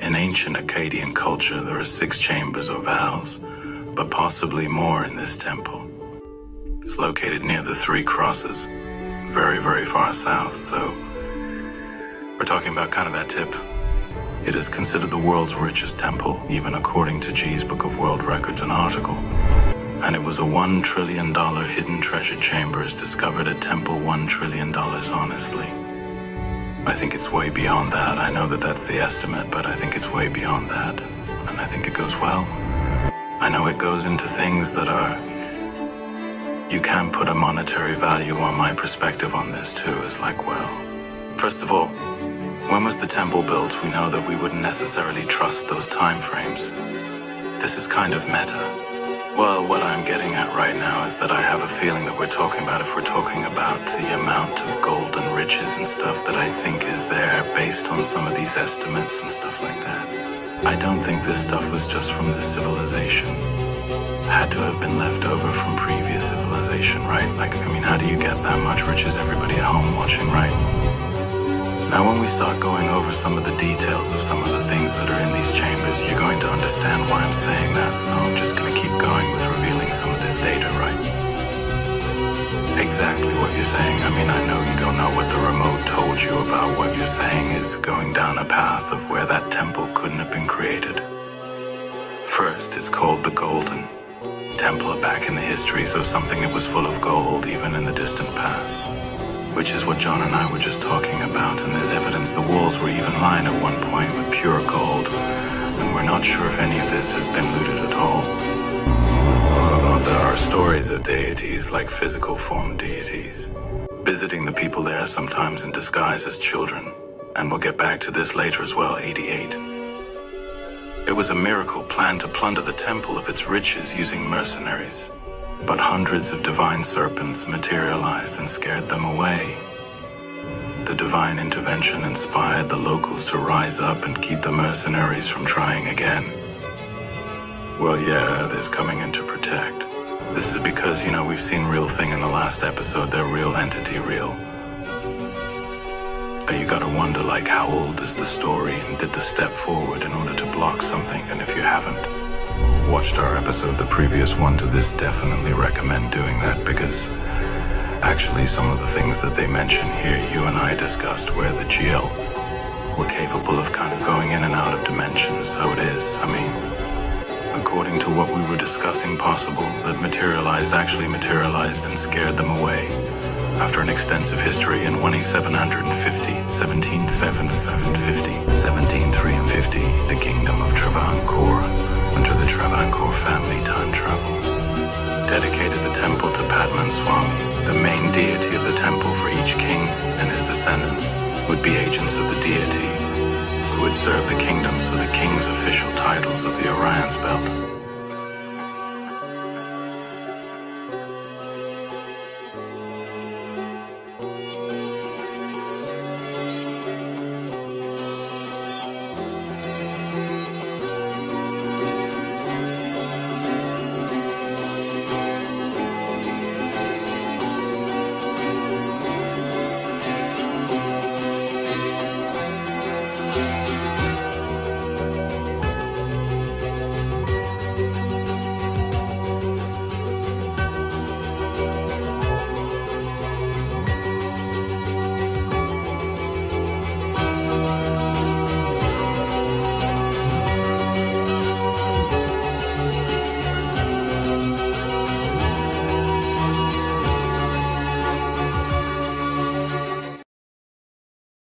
In ancient Akkadian culture, there are 6 chambers or valves, but possibly more in this temple. It's located near the 3 crosses, very, very far south, so we're talking about kind of that tip. It is considered the world's richest temple, even according to G's Book of World Records and article. And it was a $1 trillion hidden treasure chambers discovered at Temple $1 trillion, honestly. I think it's way beyond that. I know that that's the estimate, but I think it's way beyond that. And I think it goes well. I know it goes into things that are... You can put a monetary value on. My perspective on this too is like, well, first of all, when was the temple built? We know that we wouldn't necessarily trust those time frames. This is kind of meta. Well, what I'm getting at right now is that I have a feeling that if we're talking about the amount of gold and riches and stuff that I think is there based on some of these estimates and stuff like that. I don't think this stuff was just from this civilization. Had to have been left over from previous civilization, right? Like, I mean, how do you get that much riches? Everybody at home watching, right? Now, when we start going over some of the details of some of the things that are in these chambers, you're going to understand why I'm saying that, so I'm just going to keep going with revealing some of this data, right? Exactly what you're saying. I mean, I know you don't know what the remote told you about. What you're saying is going down a path of where that temple couldn't have been created. First, it's called the Golden Temple back in the history, so something that was full of gold even in the distant past. Which is what John and I were just talking about, and there's evidence the walls were even lined at one point with pure gold, and we're not sure if any of this has been looted at all. There are stories of deities, like physical form deities, visiting the people there sometimes in disguise as children, and we'll get back to this later as well, 88. It was a miracle plan to plunder the temple of its riches using mercenaries. But hundreds of divine serpents materialized and scared them away. The divine intervention inspired the locals to rise up and keep the mercenaries from trying again. Well, yeah, there's coming in to protect. This is because, we've seen Real Thing in the last episode, they're real entity, real. But you gotta wonder, like, how old is the story and did the step forward in order to block something? And if you haven't watched our episode, the previous one to this, definitely recommend doing that, because actually some of the things that they mention here, you and I discussed where the GL were capable of kind of going in and out of dimensions. So it is, according to what we were discussing, possible that actually materialized and scared them away. After an extensive history in 1750, 1750, the kingdom of Travancore, under the Travancore family time travel, dedicated the temple to Padman Swami. The main deity of the temple for each king and his descendants would be agents of the deity who would serve the kingdom, so the king's official titles of the Orion's belt.